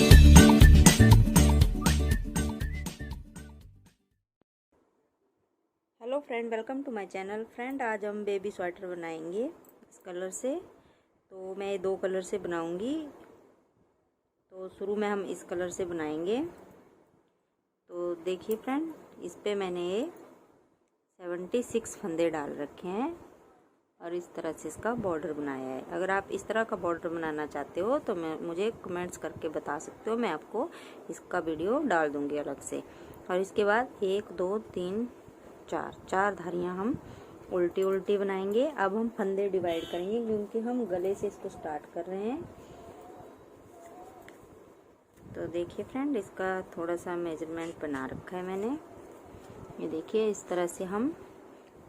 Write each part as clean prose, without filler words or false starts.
Hello friend, welcome to my channel. Friend, आज हम baby sweater बनाएंगे इस कलर से। तो मैं दो कलर से बनाऊंगी। तो शुरू में हम इस कलर से बनाएंगे। तो देखिए फ्रेंड, इस पे मैंने 76 फंदे डाल रखे हैं और इस तरह से इसका बॉर्डर बनाया है। अगर आप इस तरह का बॉर्डर बनाना चाहते हो तो मुझे कमेंट्स करके बता सकते हो, मैं आपको इसका वीडियो डाल दूंगी अलग से। और इसके बाद 1 2 3 4 धारियां हम उल्टी उल्टी बनाएंगे। अब हम फंदे डिवाइड करेंगे क्योंकि हम गले से इसको स्टार्ट कर रहे हैं। तो देखिए फ्रेंड, इसका थोड़ा सा मेजरमेंट बना रखा है मैंने। ये देखिए, इस तरह से हम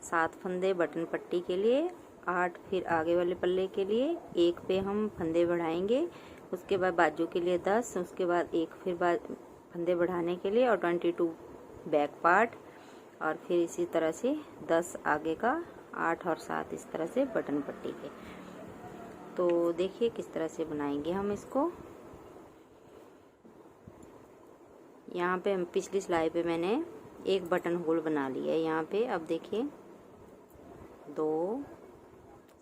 7 फंदे बटन पट्टी के लिए, 8 फिर आगे वाले पल्ले के लिए, 1 पे हम फंदे बढ़ाएंगे। उसके बाद बाजू के लिए 10, उसके बाद 1 फिर फंदे बढ़ाने के लिए और 22 बैक पार्ट, और फिर इसी तरह से 10 आगे का, 8 और 7 इस तरह से बटन पट्टी के। तो देखिए किस तरह से बनाएंगे हम इसको। यहाँ पे हम पिछली सिलाई पे मैंने एक बटन होल बना लिया है यहाँ पे। अब देखिए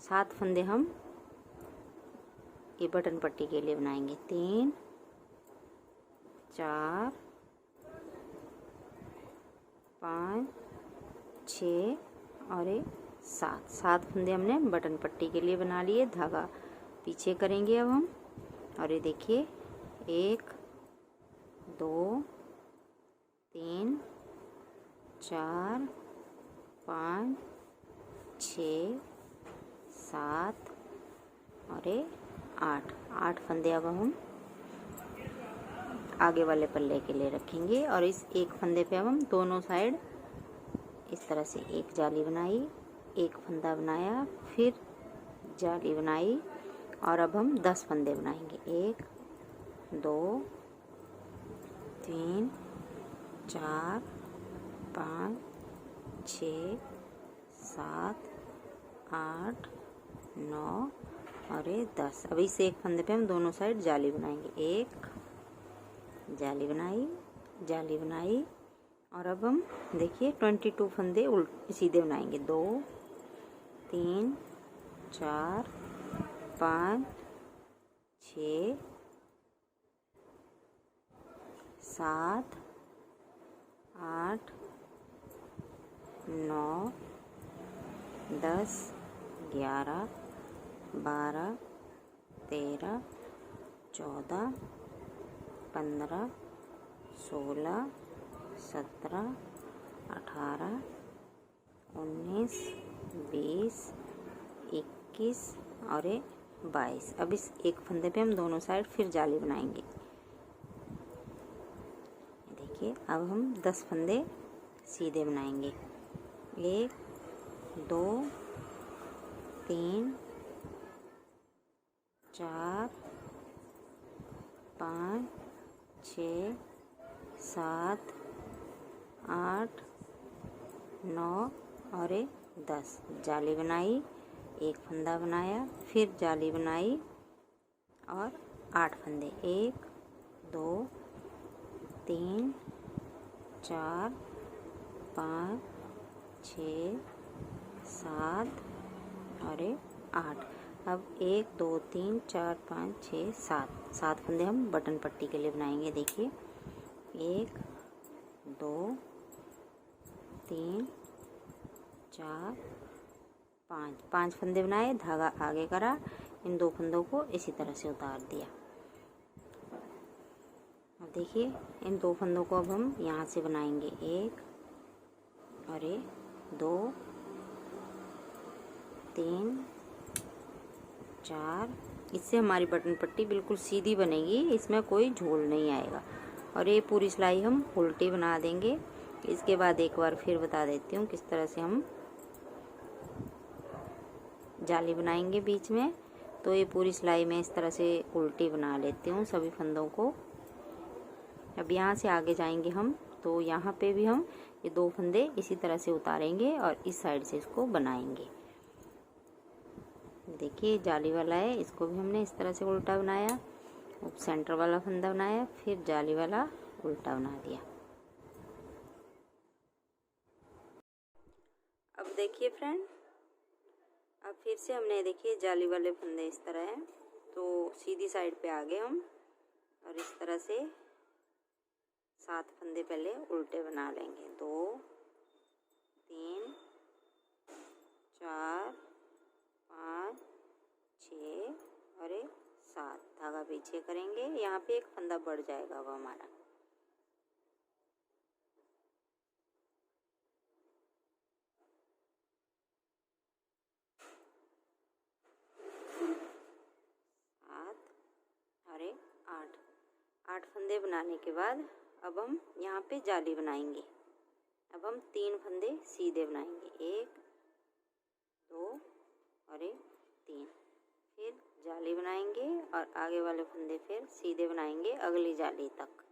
7 फंदे हम ये बटन पट्टी के लिए बनाएंगे। 3 4 5 6 और 7 फंदे हमने बटन पट्टी के लिए बना लिए। धागा पीछे करेंगे अब हम। और ये देखिए 1 2 3 4 5 6 7 और 8 फंदे अब हम आगे वाले पल्ले के लिए रखेंगे। और इस एक फंदे पे अब हम दोनों साइड इस तरह से एक जाली बनाई, एक फंदा बनाया, फिर जाली बनाई, और अब हम 10 फंदे बनाएंगे। 1 2 3 4 5 6 7 8 9 और 10। अब इस एक फंदे पे हम दोनों साइड जाली बनाएंगे। एक जाली बनाई, और अब हम देखिए 22 फंदे सीधे बनाएंगे। 2 3 4 5 6 7 8 9 10 11 12 13 14 15 16 17 18 19 20 21 और 22। अब इस एक फंदे पे हम दोनों साइड फिर जाली बनाएंगे। देखिए अब हम 10 फंदे सीधे बनाएंगे। 1 2 3 4 5 6 7 8 9 और 10। जाली बनाई, एक फंदा बनाया, फिर जाली बनाई और 8 फंदे। 1 2 3 4 5 6 7 और 8। अब 1 2 3 4 5 6 7 फंदे हम बटन पट्टी के लिए बनाएंगे। देखिए 1 2 3 4 5 फंदे बनाए, धागा आगे करा, इन 2 फंदों को इसी तरह से उतार दिया। अब देखिए इन 2 फंदों को अब हम यहाँ से बनाएंगे। 1 और 2 3 4। इससे हमारी बटन पट्टी बिल्कुल सीधी बनेगी, इसमें कोई झोल नहीं आएगा। और ये पूरी सिलाई हम उल्टी बना देंगे। इसके बाद एक बार फिर बता देती हूँ किस तरह से हम जाली बनाएंगे बीच में। तो ये पूरी सिलाई में इस तरह से उल्टी बना लेती हूँ सभी फंदों को। अब यहाँ से आगे जाएंगे हम, तो यहाँ पे भी हम ये 2 फंदे इसी तरह से उतारेंगे और इस साइड से इसको बनाएंगे। देखिए जाली वाला है, इसको भी हमने इस तरह से उल्टा बनाया। सेंटर वाला फंदा बनाया, फिर जाली वाला उल्टा बना दिया। अब देखिए फ्रेंड, अब फिर से हमने देखिए जाली वाले फंदे इस तरह है, तो सीधी साइड पे आ गए हम और इस तरह से 7 फंदे पहले उल्टे बना लेंगे। 2 3 4 5 6 और 7 धागा पीछे करेंगे। यहाँ पे एक फंदा बढ़ जाएगा वो हमारा। और 8 फंदे बनाने के बाद अब हम यहाँ पे जाली बनाएंगे। अब हम 3 फंदे सीधे बनाएंगे, 1 2 और 3, फिर जाली बनाएंगे और आगे वाले फंदे फिर सीधे बनाएंगे अगली जाली तक।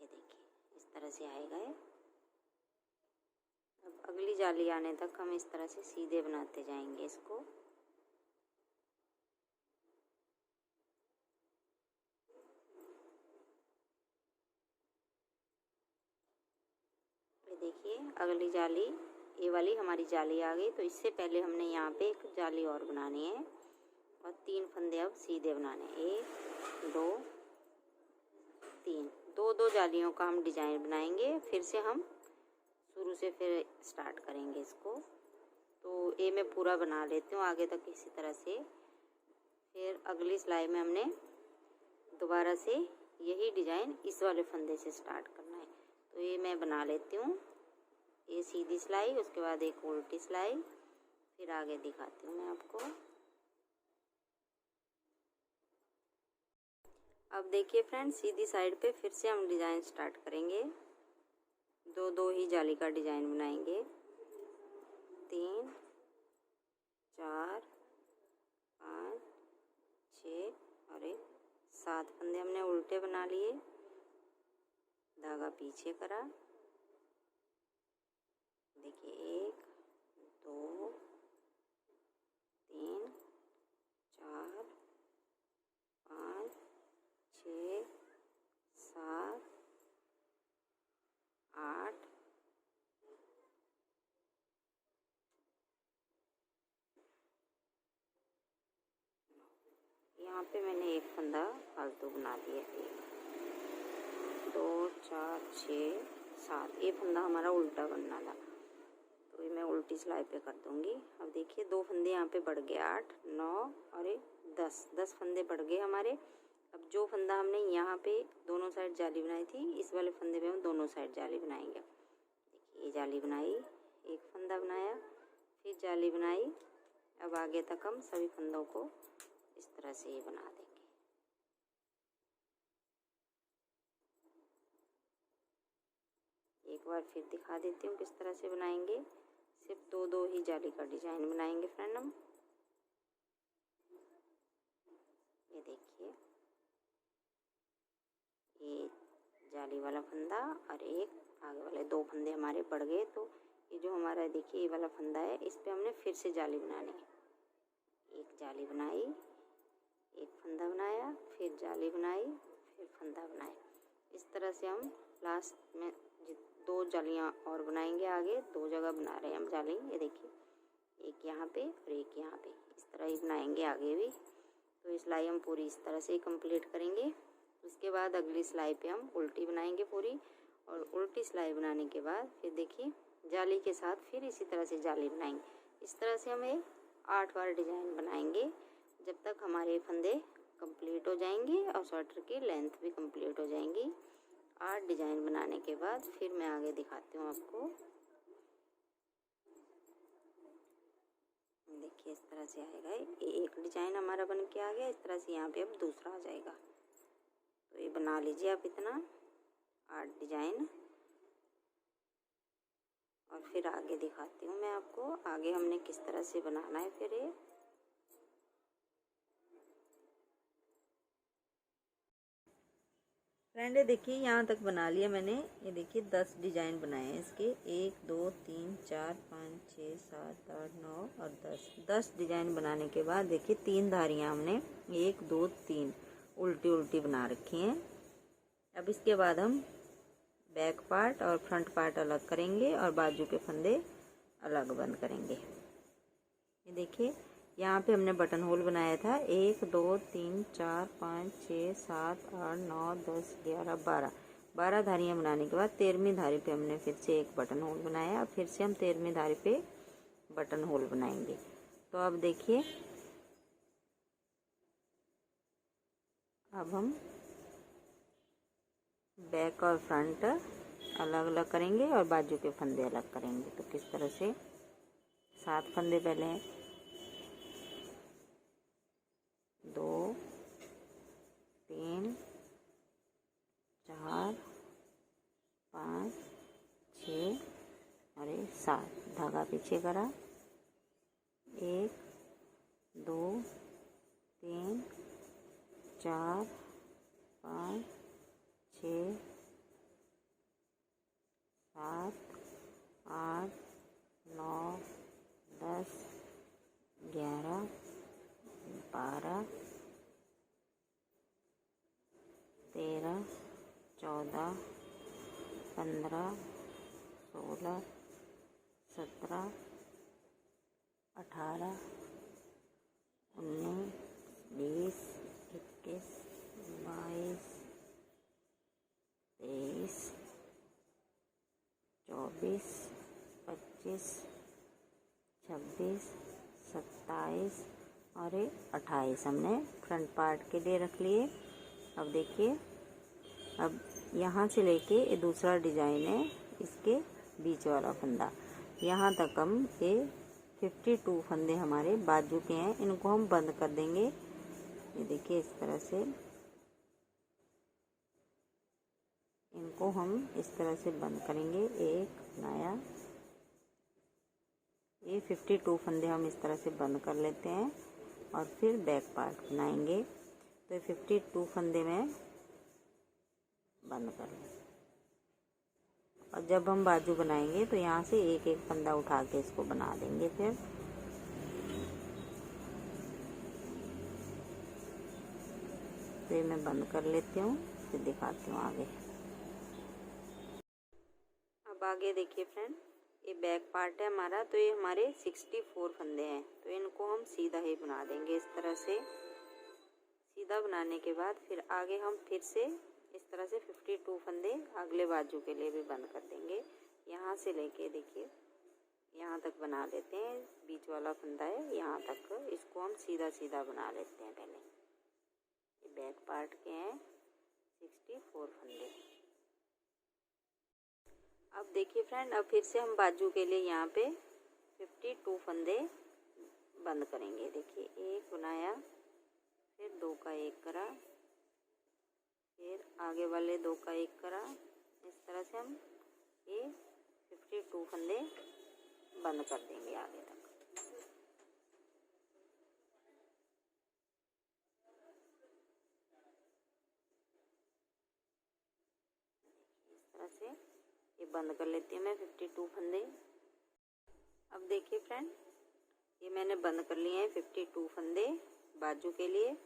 ये देखिए इस तरह से आएगा ये। अब अगली जाली आने तक हम इस तरह से सीधे बनाते जाएंगे इसको। देखिए अगली जाली, ये वाली हमारी जाली आ गई, तो इससे पहले हमने यहाँ पे एक जाली और बनानी है और 3 फंदे अब सीधे बनाने हैं। 1 2 3, 2 जालियों का हम डिजाइन बनाएंगे। फिर से हम शुरू से फिर स्टार्ट करेंगे इसको। तो ये मैं पूरा बना लेती हूँ आगे तक इसी तरह से। फिर अगली सिलाई में हमने दोबारा से यही डिजाइन इस वाले फंदे से स्टार्ट करना है। तो ये मैं बना लेती हूँ, ये सीधी सिलाई, उसके बाद एक उल्टी सिलाई, फिर आगे दिखाती हूँ मैं आपको। अब देखिए फ्रेंड, सीधी साइड पे फिर से हम डिजाइन स्टार्ट करेंगे। 2 ही जाली का डिजाइन बनाएंगे। 3 4 5 6 और 7 फंदे हमने उल्टे बना लिए, धागा पीछे करा। देखिए 1 2 3 4 5 6 7 8 यहाँ पे मैंने एक फंदा फालतू बना दिया। 1 2 4 6 7, ये फंदा हमारा उल्टा बनना था, तो ये मैं उल्टी सिलाई पे कर दूंगी। अब देखिए 2 फंदे यहाँ पे बढ़ गए, 8 9 और 10 फंदे बढ़ गए हमारे। अब जो फंदा हमने यहाँ पे दोनों साइड जाली बनाई थी, इस वाले फंदे पे हम दोनों साइड जाली बनाएंगे। देखिए ये जाली बनाई, एक फंदा बनाया, फिर जाली बनाई। अब आगे तक हम सभी फंदों को इस तरह से ही बना देंगे। एक बार फिर दिखा देती हूँ किस तरह से बनाएंगे। सिर्फ 2 ही जाली का डिजाइन बनाएंगे फ्रेंड हम। ये देखिए ये जाली वाला फंदा और एक आगे वाले 2 फंदे हमारे बढ़ गए। तो ये जो हमारा देखिए ये वाला फंदा है, इस पे हमने फिर से जाली बनानी है। एक जाली बनाई, एक फंदा बनाया, फिर जाली बनाई, फिर फंदा बनाया। इस तरह से हम लास्ट में 2 जालियाँ और बनाएंगे। आगे 2 जगह बना रहे हैं हम जाली। ये देखिए एक यहाँ पे और एक यहाँ पे, इस तरह ही बनाएंगे आगे भी। तो इस सिलाई हम पूरी इस तरह से ही कंप्लीट करेंगे। उसके बाद अगली सिलाई पे हम उल्टी बनाएंगे पूरी, और उल्टी सिलाई बनाने के बाद फिर देखिए जाली के साथ फिर इसी तरह से जाली बनाएंगे। इस तरह से हम एक 8 बार डिजाइन बनाएंगे जब तक हमारे फंदे कंप्लीट हो जाएंगे और स्वेटर की लेंथ भी कंप्लीट हो जाएंगी। 8 डिजाइन बनाने के बाद फिर मैं आगे दिखाती हूँ आपको। देखिए इस तरह से आएगा, एक डिजाइन हमारा बन के आ गया। इस तरह से यहाँ पे अब दूसरा आ जाएगा। तो ये बना लीजिए आप इतना 8 डिजाइन, और फिर आगे दिखाती हूँ मैं आपको आगे हमने किस तरह से बनाना है। फिर ये फ्रेंड देखिए यहाँ तक बना लिया मैंने। ये देखिए 10 डिजाइन बनाए हैं इसके, 1 2 3 4 5 6 7 8 9 और 10 डिजाइन बनाने के बाद देखिए 3 धारियाँ हमने 1 2 3 उल्टी उल्टी बना रखी हैं। अब इसके बाद हम बैक पार्ट और फ्रंट पार्ट अलग करेंगे और बाजू के फंदे अलग बंद करेंगे। ये देखिए यहाँ पे हमने बटन होल बनाया था 1 2 3 4 5 6 7 8 9 10 11 12 धारियाँ बनाने के बाद 13वीं धारी पे हमने फिर से एक बटन होल बनाया। फिर से हम 13वीं धारी पे बटन होल बनाएंगे। तो अब देखिए अब हम बैक और फ्रंट अलग अलग करेंगे और बाजू के फंदे अलग करेंगे। तो किस तरह से 7 फंदे पहले 2 3 4 5 6 और 7 धागा पीछे करा 1 2 3 4 5 6 7 8 9 10 11 12 13 14 15 16 17 18 19 20 21 22 23 24 25 26 27 और 28 हमने फ्रंट पार्ट के लिए रख लिए। अब देखिए अब यहाँ से लेके ये दूसरा डिजाइन है इसके बीच वाला फंदा यहाँ तक हम ये 52 फंदे हमारे बाजू के हैं, इनको हम बंद कर देंगे। ये देखिए इस तरह से इनको हम इस तरह से बंद करेंगे। एक बनाया, ये 52 फंदे हम इस तरह से बंद कर लेते हैं और फिर बैक पार्ट बनाएंगे। तो 52 फंदे में बंद कर लें और जब हम बाजू बनाएंगे तो यहाँ से एक एक फंदा उठा के इसको बना देंगे। फिर तो ये मैं बंद कर लेती हूँ, फिर दिखाती हूँ आगे। अब आगे देखिए फ्रेंड, ये बैक पार्ट है हमारा, तो ये हमारे 64 फंदे हैं, तो इनको हम सीधा ही बना देंगे। इस तरह से सीधा बनाने के बाद फिर आगे हम फिर से इस तरह से 52 फंदे अगले बाजू के लिए भी बंद कर देंगे। यहाँ से लेके देखिए यहाँ तक बना लेते हैं, बीच वाला फंदा है यहाँ तक, इसको हम सीधा सीधा बना लेते हैं। पहले ये बैक पार्ट के हैं 64 फंदे। अब देखिए फ्रेंड, अब फिर से हम बाजू के लिए यहाँ पे 52 फंदे बंद करेंगे। देखिए एक बनाया, फिर 2 का 1 करा, फिर आगे वाले 2 का 1 करा। इस तरह से हम ये 52 फंदे बंद कर देंगे आगे तक। इस तरह से ये बंद कर लेती हूँ मैं 52 फंदे। अब देखिए फ्रेंड, ये मैंने बंद कर लिए हैं 52 फंदे बाजू के लिए।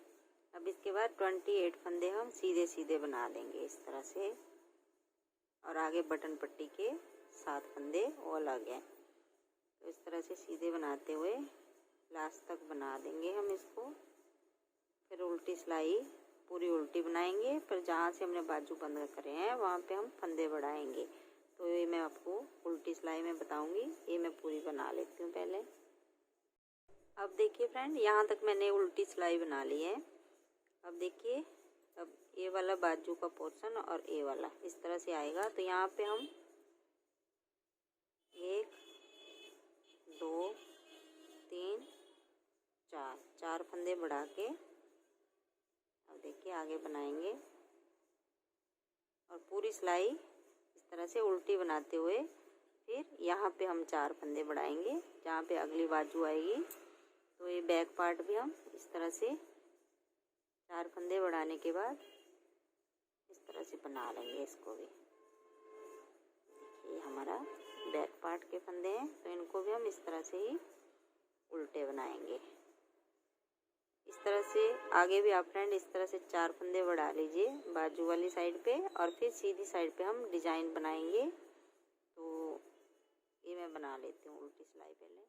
अब इसके बाद 28 फंदे हम सीधे सीधे बना देंगे इस तरह से, और आगे बटन पट्टी के 7 फंदे और अलग हैं। तो इस तरह से सीधे बनाते हुए लास्ट तक बना देंगे हम इसको। फिर उल्टी सिलाई पूरी उल्टी बनाएंगे, फिर जहाँ से हमने बाजू बंद करे हैं वहाँ पे हम फंदे बढ़ाएंगे। तो ये मैं आपको उल्टी सिलाई में बताऊंगी, ये मैं पूरी बना लेती हूँ पहले। अब देखिए फ्रेंड, यहाँ तक मैंने उल्टी सिलाई बना ली है। अब देखिए, अब ये वाला बाजू का पोर्शन और ये वाला इस तरह से आएगा। तो यहाँ पे हम 1 2 3 4 फंदे बढ़ा के अब देखिए आगे बनाएंगे, और पूरी सिलाई इस तरह से उल्टी बनाते हुए फिर यहाँ पे हम 4 फंदे बढ़ाएंगे जहाँ पे अगली बाजू आएगी। तो ये बैक पार्ट भी हम इस तरह से 4 फंदे बढ़ाने के बाद इस तरह से बना लेंगे इसको भी। देखिए हमारा बैक पार्ट के फंदे हैं, तो इनको भी हम इस तरह से ही उल्टे बनाएंगे। इस तरह से आगे भी आप फ्रेंड इस तरह से 4 फंदे बढ़ा लीजिए बाजू वाली साइड पे, और फिर सीधी साइड पे हम डिजाइन बनाएंगे। तो ये मैं बना लेती हूँ उल्टी सिलाई पहले।